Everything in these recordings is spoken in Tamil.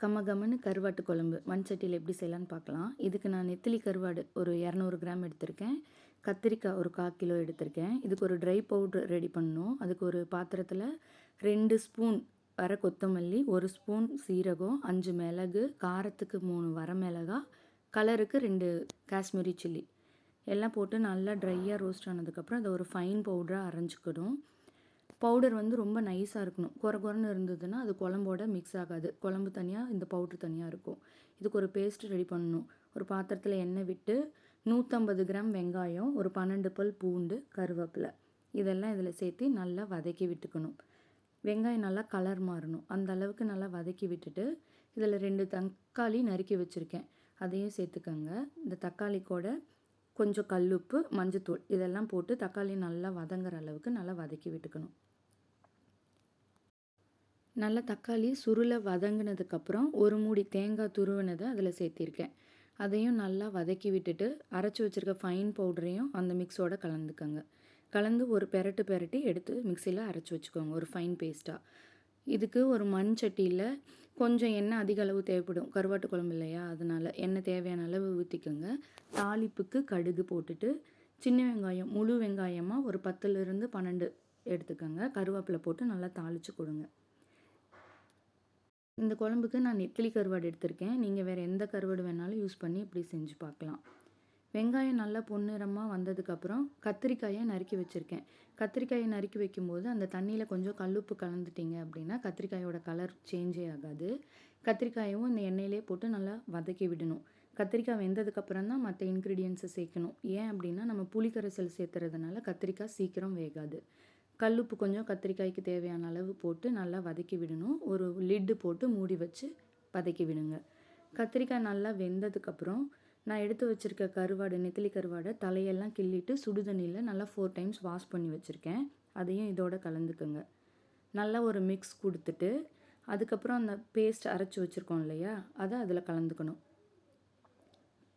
கம்மகம்மன்னு கருவாட்டு குழம்பு மண் சட்டியில் எப்படி செய்யலான்னு பார்க்கலாம். இதுக்கு நான் நெத்திலி கருவாடு ஒரு 200 கிராம் எடுத்திருக்கேன். கத்திரிக்காய் ஒரு 1/4 கிலோ எடுத்திருக்கேன். இதுக்கு ஒரு ட்ரை பவுட்ரு ரெடி பண்ணணும். அதுக்கு ஒரு பாத்திரத்தில் 2 ஸ்பூன் வர கொத்தமல்லி, 1 ஸ்பூன் சீரகம், 5 மிளகு, காரத்துக்கு 3 வரமிளகாய், கலருக்கு 2 காஷ்மீரி சில்லி எல்லாம் போட்டு நல்லா ட்ரையாக ரோஸ்ட் ஆனதுக்கப்புறம் அதை ஒரு ஃபைன் பவுடராக அரைஞ்சிக்கணும். பவுடர் வந்து ரொம்ப நைஸாக இருக்கணும். குறன்னு இருந்ததுன்னா அது குழம்போட மிக்ஸ் ஆகாது. குழம்பு தனியாக, இந்த பவுட்ரு தனியாக இருக்கும். இதுக்கு ஒரு பேஸ்ட் ரெடி பண்ணணும். ஒரு பாத்திரத்தில் எண்ணெய் விட்டு 150 கிராம் வெங்காயம், ஒரு 12 பல் பூண்டு, கருவேப்பிலை இதெல்லாம் இதில் சேர்த்து நல்லா வதக்கி விட்டுக்கணும். வெங்காயம் நல்லா கலர் மாறணும். அந்த அளவுக்கு நல்லா வதக்கி விட்டுட்டு இதில் 2 தக்காளி நறுக்கி வச்சுருக்கேன், அதையும் சேர்த்துக்கோங்க. இந்த தக்காளி கூட கொஞ்சம் கல்லுப்பு, மஞ்சத்தூள் இதெல்லாம் போட்டு தக்காளி நல்லா வதங்குற அளவுக்கு நல்லா வதக்கி விட்டுக்கணும். நல்லா தக்காளி சுருளை வதங்கினதுக்கப்புறம் ஒரு மூடி தேங்காய் துருவினதை அதில் சேர்த்திருக்கேன். அதையும் நல்லா வதக்கி விட்டுட்டு அரைச்சி வச்சுருக்க ஃபைன் பவுடரையும் அந்த மிக்ஸோட கலந்துக்கோங்க. கலந்து ஒரு பெரட்டி எடுத்து மிக்சியில் அரைச்சி வச்சுக்கோங்க, ஒரு ஃபைன் பேஸ்ட்டாக. இதுக்கு ஒரு மண் சட்டியில் கொஞ்சம் எண்ணெய் அதிக அளவு தேவைப்படும், கருவாட்டு குழம்பு இல்லையா, அதனால் எண்ணெய் தேவையான அளவு ஊற்றிக்கோங்க. தாளிப்புக்கு கடுகு போட்டுட்டு சின்ன வெங்காயம் முழு வெங்காயமாக ஒரு 10லிருந்து 12 எடுத்துக்கோங்க. கருவேப்பிலை போட்டு நல்லா தாளித்து கொடுங்க. இந்த குழம்புக்கு நான் நெத்திலி கருவாடு எடுத்திருக்கேன். நீங்கள் வேறு எந்த கருவாடு வேணாலும் யூஸ் பண்ணி இப்படி செஞ்சு பார்க்கலாம். வெங்காயம் நல்லா பொன்னிறமாக வந்ததுக்கப்புறம் கத்திரிக்காயை நறுக்கி வச்சுருக்கேன். கத்திரிக்காயை நறுக்கி வைக்கும்போது அந்த தண்ணியில் கொஞ்சம் கல்லுப்பு கலந்துட்டிங்க அப்படின்னா கத்திரிக்காயோட கலர் சேஞ்சே ஆகாது. கத்திரிக்காயும் இந்த எண்ணெயிலே போட்டு நல்லா வதக்கி விடணும். கத்திரிக்காய் வெந்ததுக்கப்புறம் தான் மற்ற இன்க்ரீடியன்ஸை சேர்க்கணும். ஏன் அப்படின்னா நம்ம புளிக்கரைசல் சேர்த்துறதுனால கத்திரிக்காய் சீக்கிரம் வேகாது. கல்லுப்பு கொஞ்சம் கத்திரிக்காய்க்கு தேவையான அளவு போட்டு நல்லா வதக்கி விடணும். ஒரு லிட்டு போட்டு மூடி வச்சு வதக்கி விடுங்க. கத்திரிக்காய் நல்லா வெந்ததுக்கப்புறம் நான் எடுத்து வச்சுருக்க கருவாடு, நெத்திலி கருவாடை தலையெல்லாம் கிள்ளிட்டு சுடுதண்ணியில் நல்லா 4 டைம்ஸ் வாஷ் பண்ணி வச்சுருக்கேன். அதையும் இதோட கலந்துக்குங்க. நல்லா ஒரு மிக்ஸ் கொடுத்துட்டு அதுக்கப்புறம் அந்த பேஸ்ட் அரைச்சி வச்சுருக்கோம் இல்லையா, அதை அதில் கலந்துக்கணும்.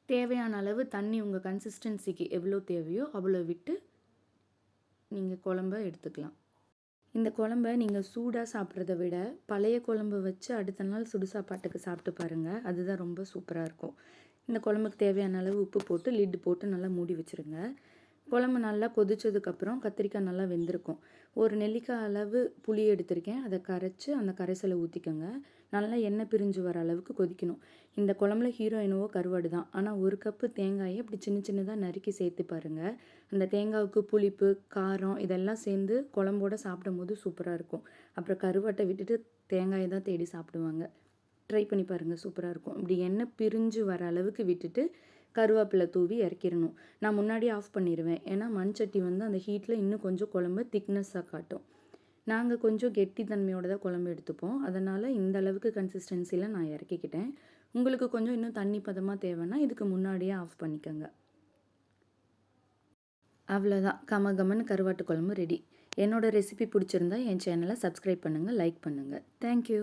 தேவையான அளவு தண்ணி உங்கள் கன்சிஸ்டன்சிக்கு எவ்வளோ தேவையோ அவ்வளோ விட்டு நீங்கள் குழம்ப எடுத்துக்கலாம். இந்த குழம்ப நீங்கள் சூடாக சாப்பிட்றத விட பழைய குழம்பு வச்சு அடுத்த நாள் சுடு சாப்பாட்டுக்கு சாப்பிட்டு பாருங்கள், அதுதான் ரொம்ப சூப்பராக இருக்கும். இந்த குழம்புக்கு தேவையான அளவு உப்பு போட்டு லிட்டு போட்டு நல்லா மூடி வச்சுருங்க. குழம்பு நல்லா கொதிச்சதுக்கப்புறம் கத்திரிக்காய் நல்லா வெந்திருக்கும். ஒரு நெல்லிக்காய் அளவு புளி எடுத்திருக்கேன், அதை கரைச்சி அந்த கரைசலை ஊற்றிக்கோங்க. நல்லா எண்ணெய் பிரிஞ்சு வர அளவுக்கு கொதிக்கணும். இந்த குழம்புல ஹீரோ என்னவோ கருவாடு தான், ஆனால் 1 கப்பு தேங்காயை இப்படி சின்ன சின்னதாக நறுக்கி சேர்த்து பாருங்கள். அந்த தேங்காய்க்கு புளிப்பு, காரம் இதெல்லாம் சேர்ந்து குழம்போட சாப்பிடும்போது சூப்பராக இருக்கும். அப்புறம் கருவாட்டை விட்டுட்டு தேங்காயை தான் தேடி சாப்பிடுவாங்க. ட்ரை பண்ணி பாருங்கள், சூப்பராக இருக்கும். இப்படி எண்ணெய் பிரிஞ்சு வர அளவுக்கு விட்டுட்டு கருவேப்பிலை தூவி இறக்கிடணும். நான் முன்னாடியே ஆஃப் பண்ணிடுவேன், ஏன்னா மண் சட்டி வந்து அந்த ஹீட்டில் இன்னும் கொஞ்சம் குழம்பு திக்னஸ்ஸாக காட்டும். நாங்கள் கொஞ்சம் கெட்டித்தன்மையோடு தான் குழம்பு எடுத்துப்போம், அதனால் இந்த அளவுக்கு கன்சிஸ்டன்சியில் நான் இறக்கிக்கிட்டேன். உங்களுக்கு கொஞ்சம் இன்னும் தண்ணி பதமாக தேவைன்னா இதுக்கு முன்னாடியே ஆஃப் பண்ணிக்கோங்க. அவ்வளோதான், கமகமன்னு கருவாட்டு குழம்பு ரெடி. என்னோடய ரெசிபி பிடிச்சிருந்தா என் சேனலை சப்ஸ்கிரைப் பண்ணுங்கள், லைக் பண்ணுங்கள். தேங்க்யூ.